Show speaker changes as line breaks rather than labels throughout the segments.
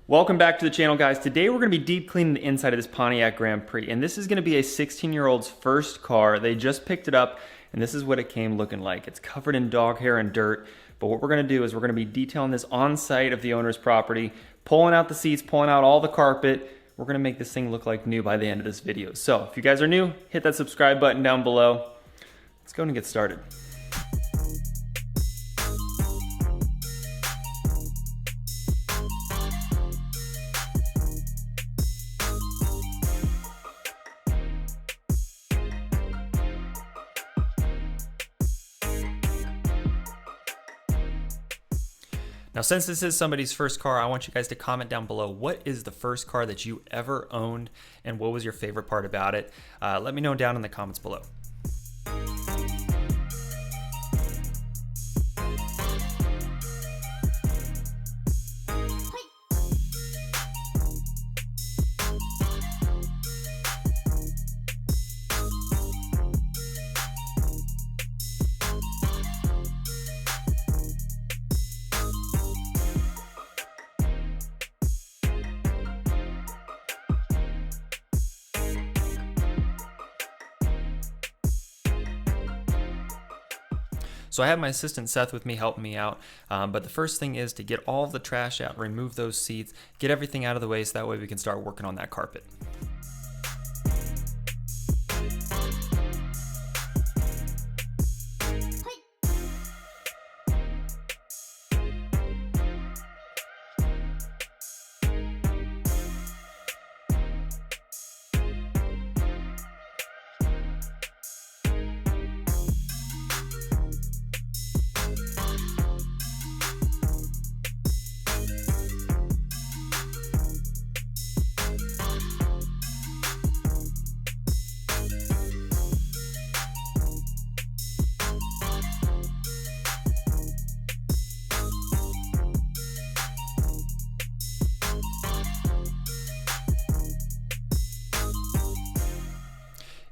Welcome back to the channel, guys. Today we're going to be deep cleaning the inside of this Pontiac Grand Prix, and this is going to be a 16-year-old's first car. They just picked it up, and this is what it came looking like. It's covered in dog hair and dirt, but what we're going to do is we're going to be detailing this on site of the owner's property, pulling out the seats, pulling out all the carpet. We're going to make this thing look like new by the end of this video. So if you guys are new, hit that subscribe button down below. Let's go and get started. Now, since this is somebody's first car, I want you guys to comment down below, what is the first car that you ever owned and what was your favorite part about it? Let me know down in the comments below. So I have my assistant Seth with me helping me out, but the first thing is to get all of the trash out, remove those seats, get everything out of the way so that way we can start working on that carpet.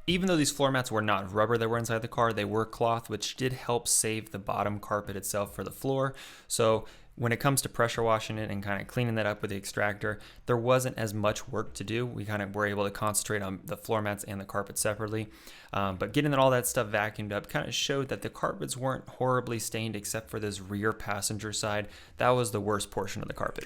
Even though these floor mats were not rubber that were inside the car, they were cloth, which did help save the bottom carpet itself for the floor. So when it comes to pressure washing it and kind of cleaning that up with the extractor, there wasn't as much work to do. We kind of were able to concentrate on the floor mats and the carpet separately. But getting all that stuff vacuumed up kind of showed that the carpets weren't horribly stained except for this rear passenger side. That was the worst portion of the carpet.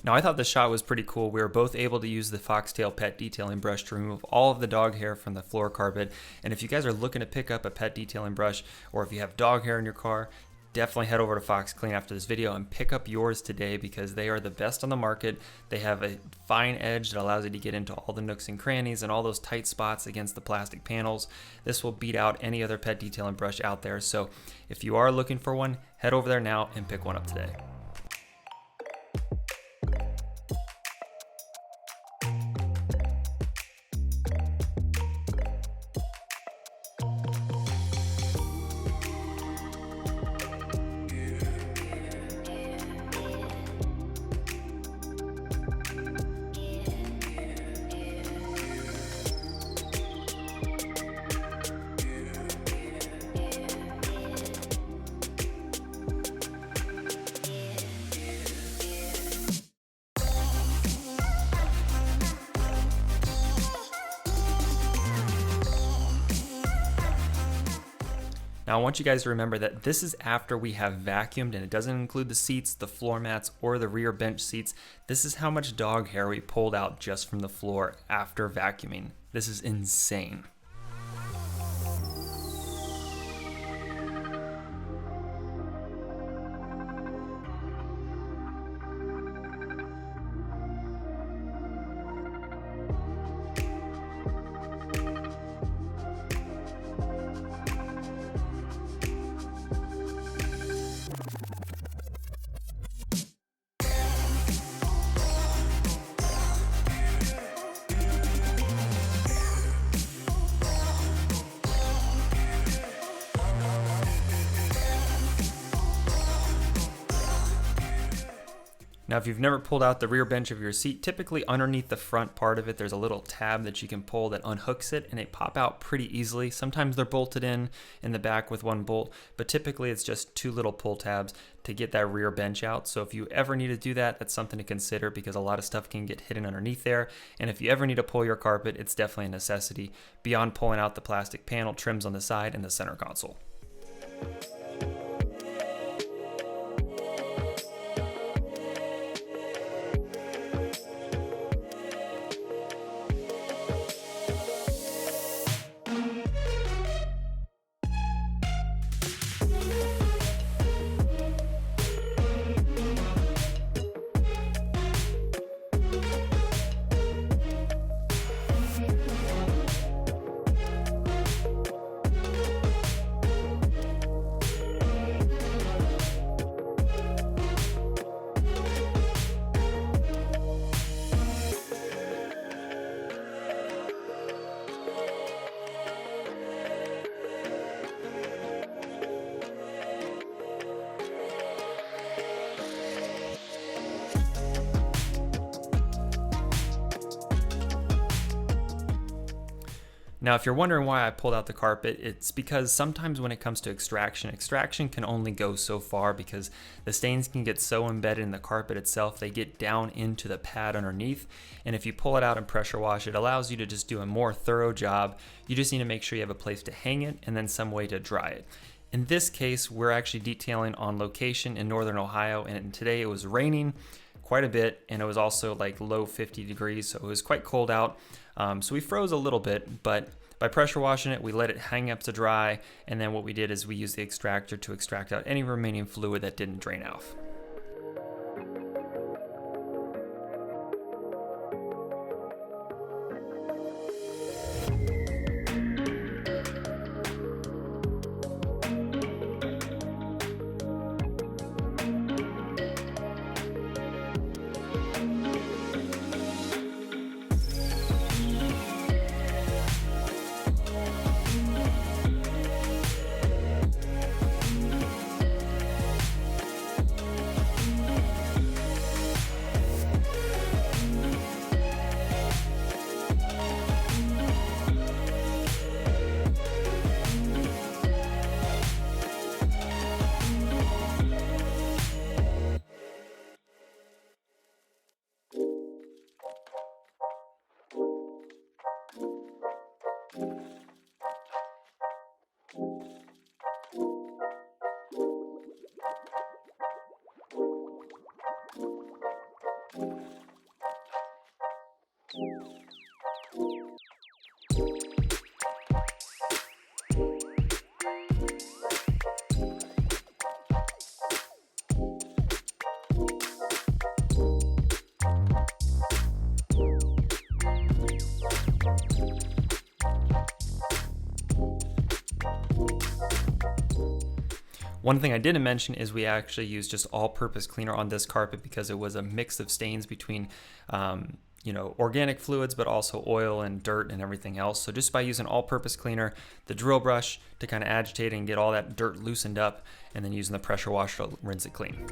Now, I thought the shot was pretty cool. We were both able to use the foxtail pet detailing brush to remove all of the dog hair from the floor carpet. And if you guys are looking to pick up a pet detailing brush, or if you have dog hair in your car, definitely head over to Fox Clean after this video and pick up yours today because they are the best on the market. They have a fine edge that allows you to get into all the nooks and crannies and all those tight spots against the plastic panels. This will beat out any other pet detailing brush out there. So if you are looking for one, head over there now and pick one up today. Now I want you guys to remember that this is after we have vacuumed, and it doesn't include the seats, the floor mats, or the rear bench seats. This is how much dog hair we pulled out just from the floor after vacuuming. This is insane. Now, if you've never pulled out the rear bench of your seat, typically underneath the front part of it, there's a little tab that you can pull that unhooks it, and they pop out pretty easily. Sometimes they're bolted in the back with one bolt, but typically it's just two little pull tabs to get that rear bench out. So if you ever need to do that, that's something to consider because a lot of stuff can get hidden underneath there. And if you ever need to pull your carpet, it's definitely a necessity beyond pulling out the plastic panel trims on the side and the center console. Now, if you're wondering why I pulled out the carpet, it's because sometimes when it comes to extraction can only go so far because the stains can get so embedded in the carpet itself, they get down into the pad underneath. And if you pull it out and pressure wash, it allows you to just do a more thorough job. You just need to make sure you have a place to hang it and then some way to dry it. In this case, we're actually detailing on location in Northern Ohio, and today it was raining quite a bit, and it was also like low 50 degrees, so it was quite cold out. So we froze a little bit, but by pressure washing it, we let it hang up to dry, and then what we did is we used the extractor to extract out any remaining fluid that didn't drain off. One thing I didn't mention is we actually used just all-purpose cleaner on this carpet because it was a mix of stains between organic fluids, but also oil and dirt and everything else. So just by using all-purpose cleaner, the drill brush to kind of agitate and get all that dirt loosened up, and then using the pressure washer to rinse it clean.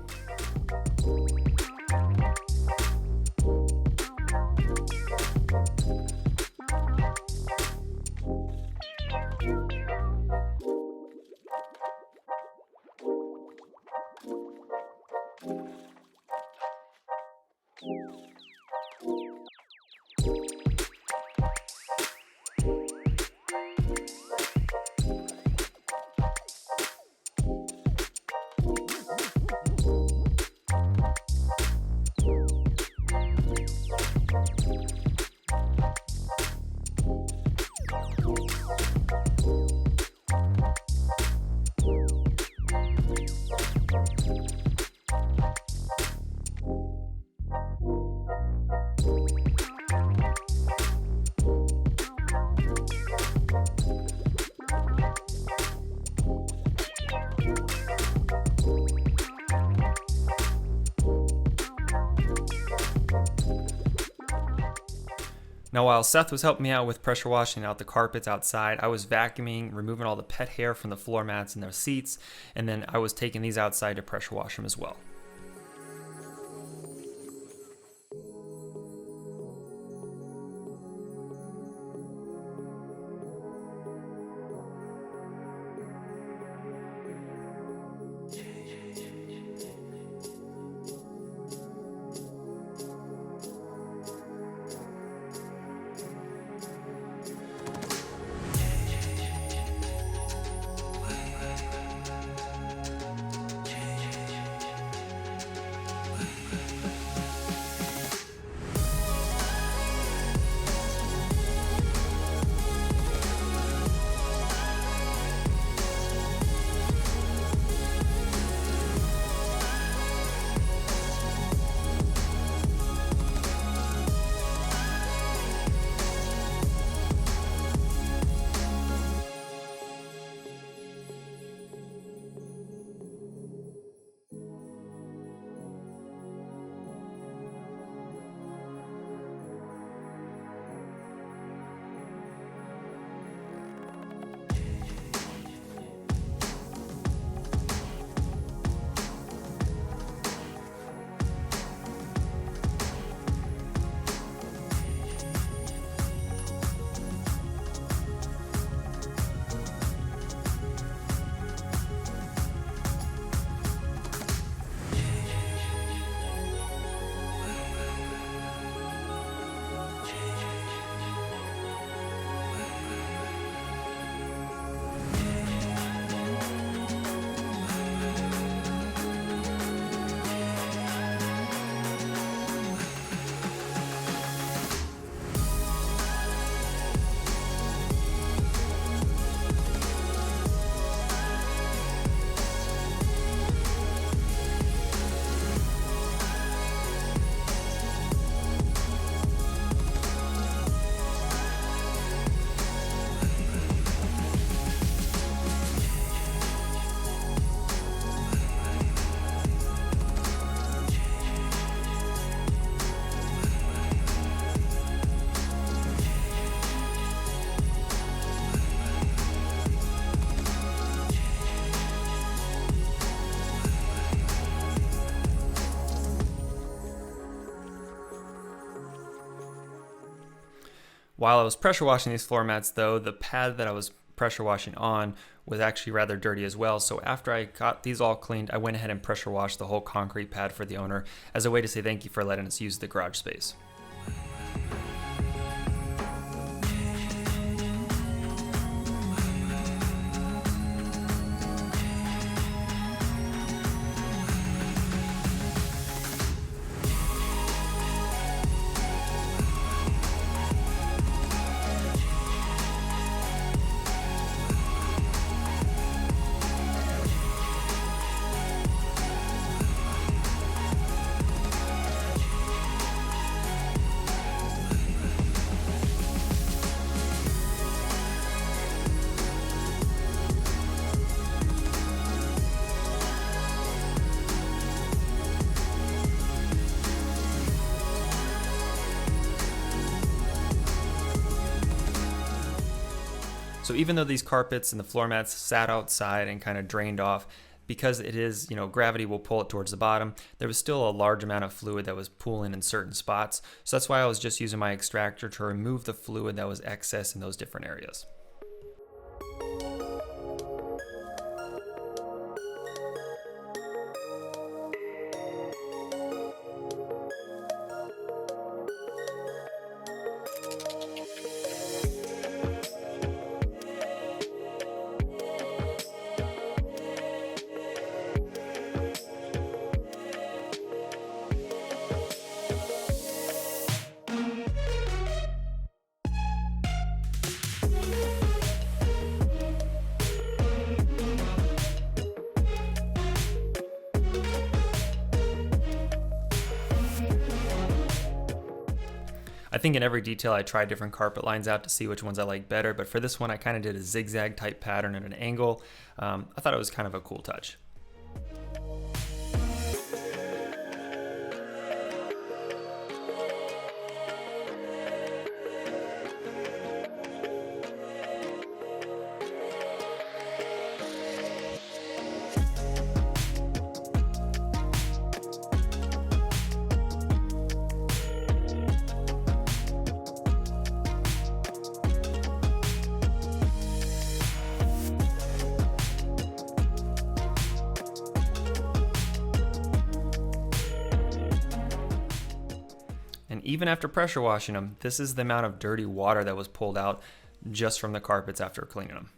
Now, while Seth was helping me out with pressure washing out the carpets outside, I was vacuuming, removing all the pet hair from the floor mats and their seats, and then I was taking these outside to pressure wash them as well. While I was pressure washing these floor mats though, the pad that I was pressure washing on was actually rather dirty as well. So after I got these all cleaned, I went ahead and pressure washed the whole concrete pad for the owner as a way to say thank you for letting us use the garage space. So even though these carpets and the floor mats sat outside and kind of drained off, because it is, gravity will pull it towards the bottom, there was still a large amount of fluid that was pooling in certain spots. So that's why I was just using my extractor to remove the fluid that was excess in those different areas. I think in every detail I tried different carpet lines out to see which ones I liked better, but for this one I kind of did a zigzag type pattern at an angle. I thought it was kind of a cool touch. And even after pressure washing them, this is the amount of dirty water that was pulled out just from the carpets after cleaning them.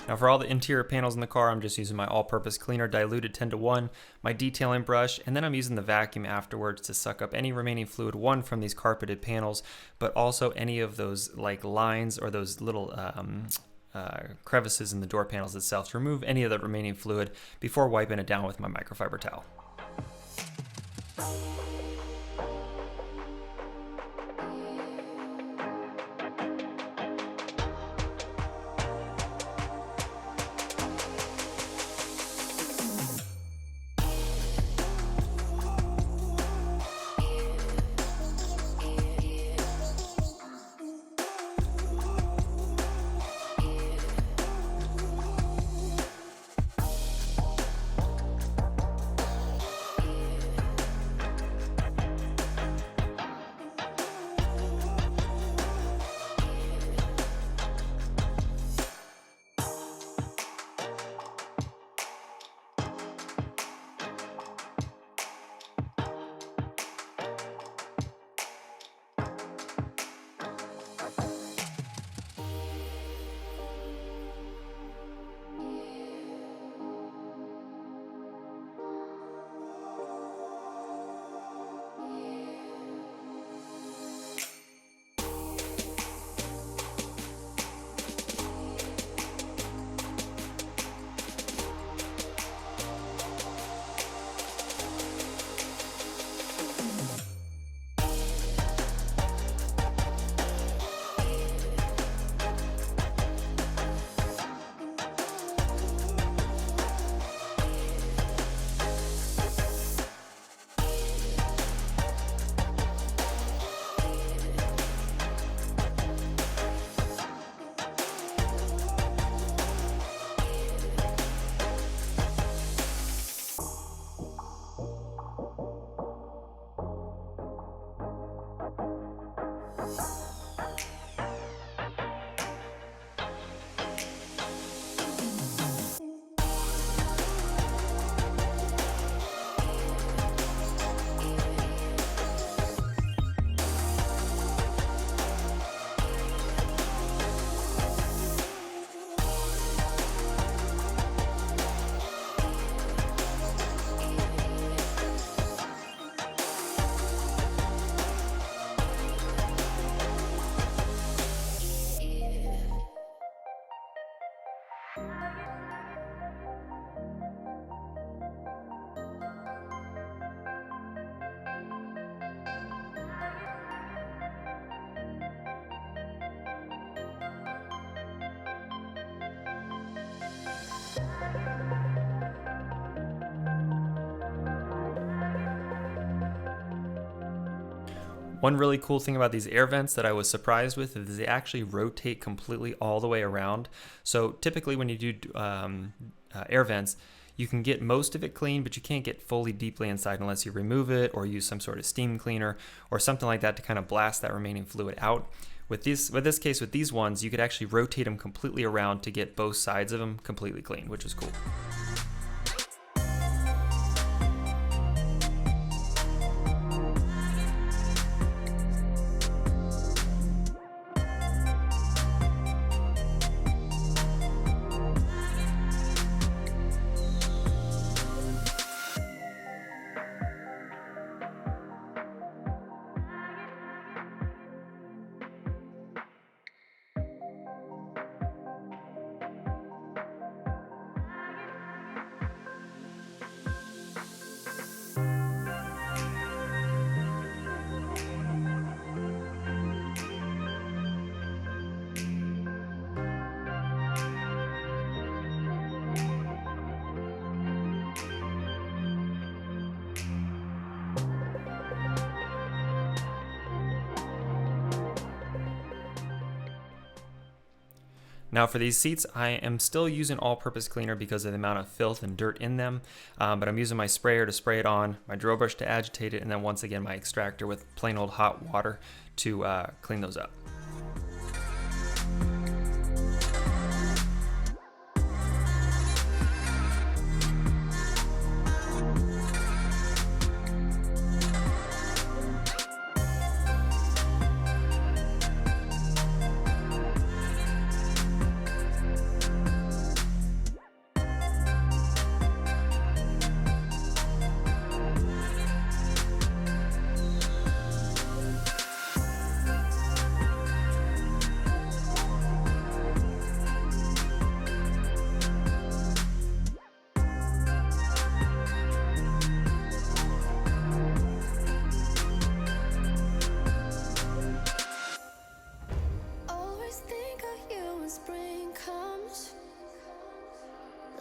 Now for all the interior panels in the car, I'm just using my all-purpose cleaner diluted 10:1, my detailing brush, and then I'm using the vacuum afterwards to suck up any remaining fluid, one from these carpeted panels, but also any of those like lines or those little crevices in the door panels itself to remove any of the remaining fluid before wiping it down with my microfiber towel. One really cool thing about these air vents that I was surprised with is they actually rotate completely all the way around. So typically when you do air vents, you can get most of it clean, but you can't get fully deeply inside unless you remove it or use some sort of steam cleaner or something like that to kind of blast that remaining fluid out. With these ones, you could actually rotate them completely around to get both sides of them completely clean, which is cool. Now for these seats, I am still using all-purpose cleaner because of the amount of filth and dirt in them, but I'm using my sprayer to spray it on, my drill brush to agitate it, and then once again my extractor with plain old hot water to clean those up.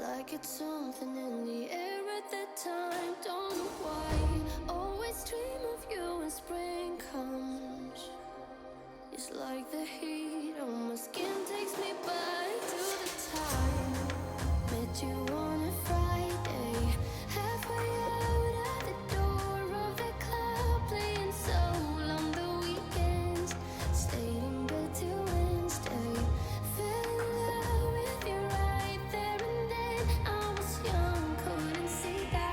Like it's something in the air at that time. Don't know why. Always dream of you when spring comes. It's like the heat on my skin takes me back to the time met you on a Friday, halfway out at the door of the club, playing soul on the weekends. Stayed in bed till Wednesday. Fell in love with you right there and then. I was young, couldn't see that.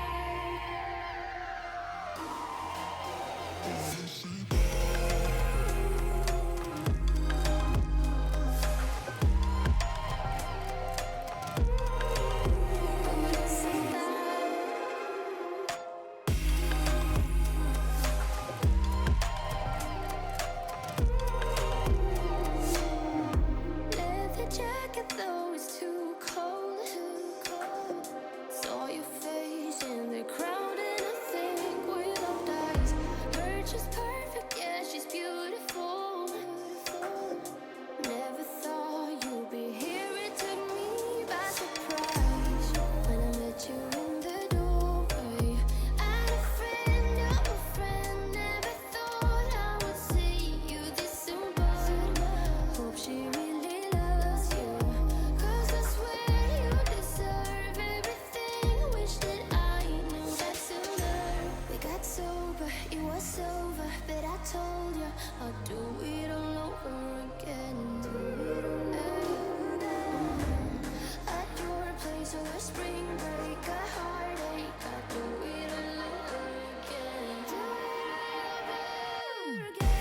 Leather jacket, though it's too cold. Saw your face in the crowd, and I think without eyes, her just perfect. Yeah, she's beautiful. Never thought you'd be here. It took me by surprise when I met you in the doorway. And a friend of a friend, never thought I would see you this soon, but hope she really loves you. 'Cause I swear you deserve everything. Wish that I knew that sooner. We got sober, it was over, but I told you I'll do it all over again. At your place or spring break, a heartache, I'll do it all over again. Do it all over again.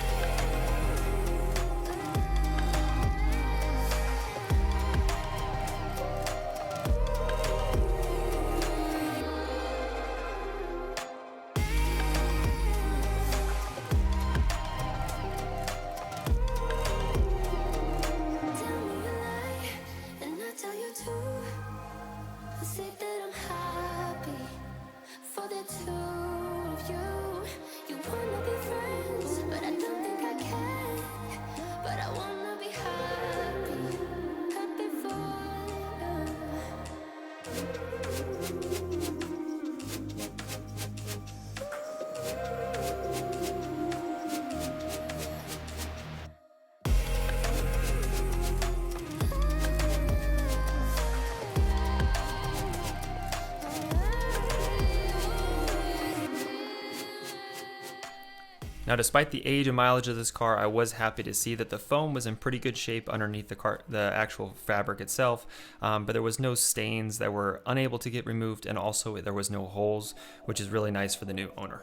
Now, despite the age and mileage of this car, I was happy to see that the foam was in pretty good shape underneath the actual fabric itself, but there was no stains that were unable to get removed, and also there was no holes, which is really nice for the new owner.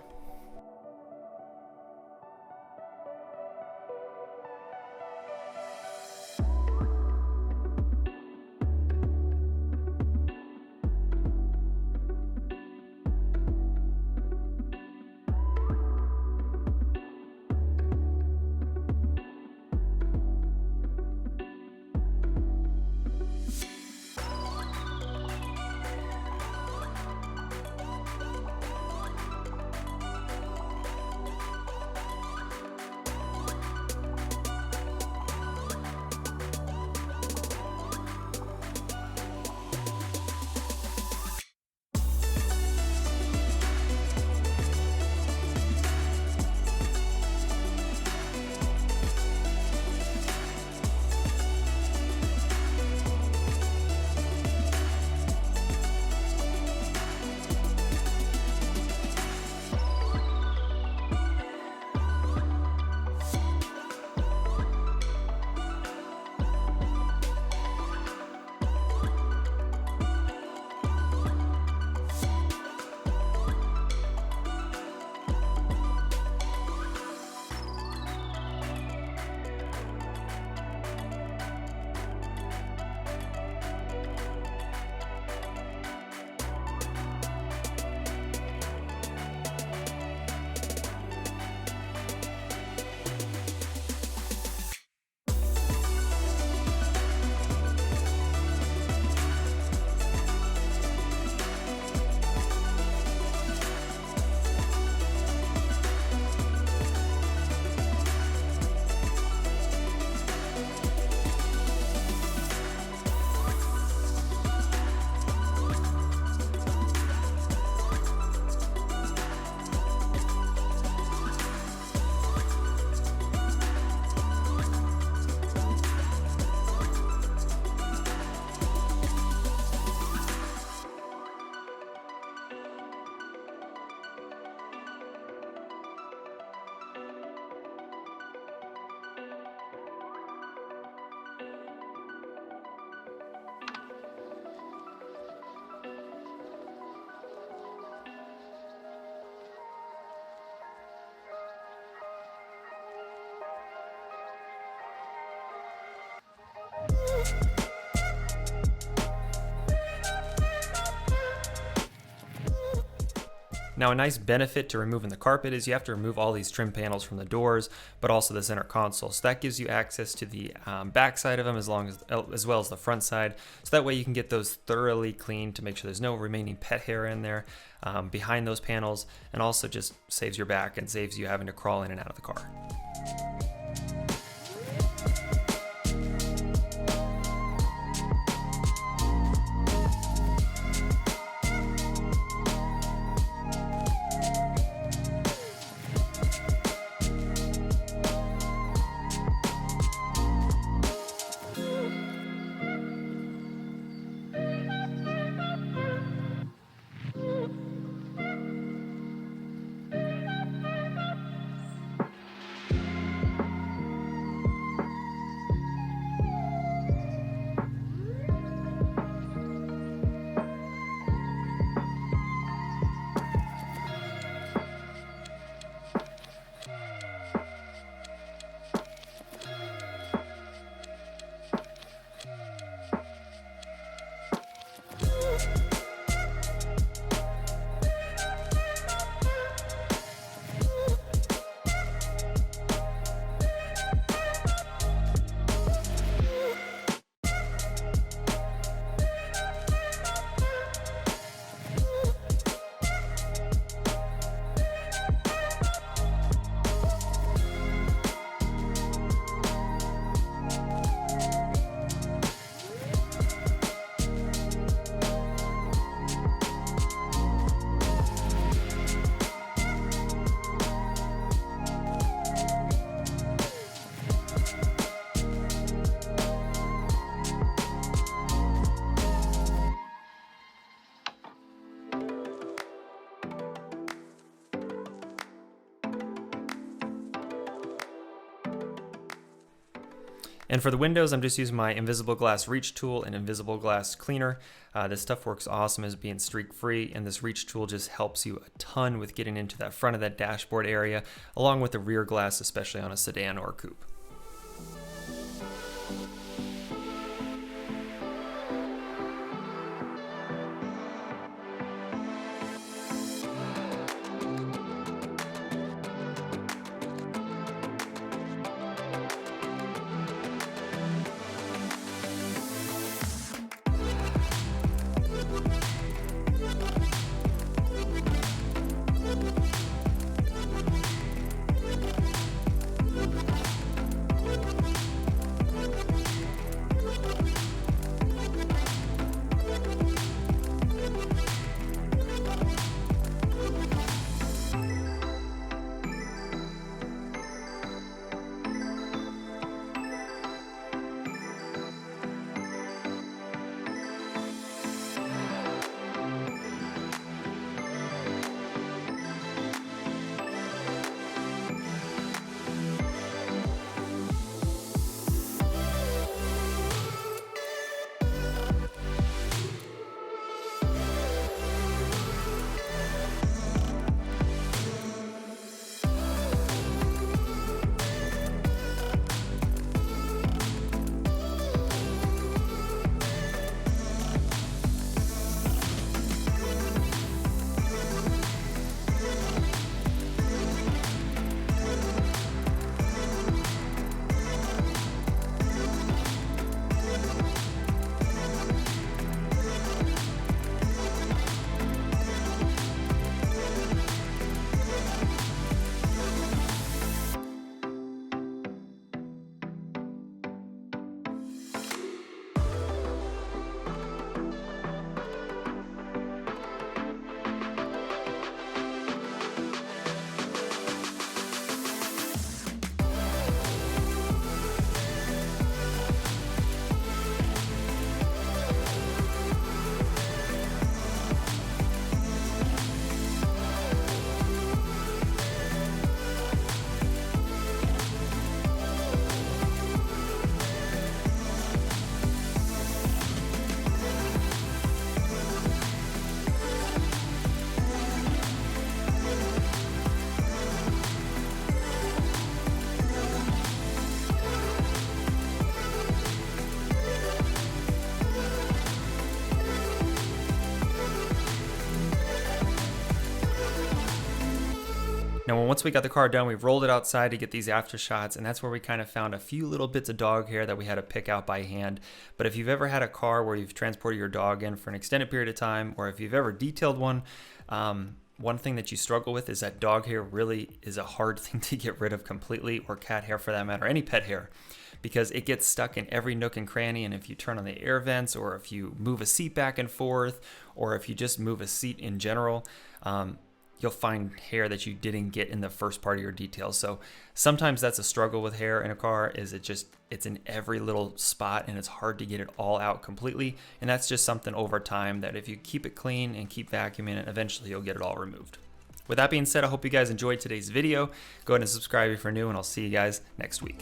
Now, a nice benefit to removing the carpet is you have to remove all these trim panels from the doors, but also the center console. So that gives you access to the back side of them as well as the front side. So that way you can get those thoroughly cleaned to make sure there's no remaining pet hair in there behind those panels, and also just saves your back and saves you having to crawl in and out of the car. And for the windows, I'm just using my invisible glass reach tool and invisible glass cleaner. This stuff works awesome as being streak free, and this reach tool just helps you a ton with getting into that front of that dashboard area, along with the rear glass, especially on a sedan or coupe. Now, once we got the car done, we rolled it outside to get these after shots, and that's where we kind of found a few little bits of dog hair that we had to pick out by hand. But if you've ever had a car where you've transported your dog in for an extended period of time, or if you've ever detailed one, one thing that you struggle with is that dog hair really is a hard thing to get rid of completely, or cat hair for that matter, any pet hair, because it gets stuck in every nook and cranny. And if you turn on the air vents, or if you move a seat back and forth, or if you just move a seat in general, you'll find hair that you didn't get in the first part of your details. So sometimes that's a struggle with hair in a car, is it's in every little spot and it's hard to get it all out completely. And that's just something over time that if you keep it clean and keep vacuuming it, eventually you'll get it all removed. With that being said, I hope you guys enjoyed today's video. Go ahead and subscribe if you're new, and I'll see you guys next week.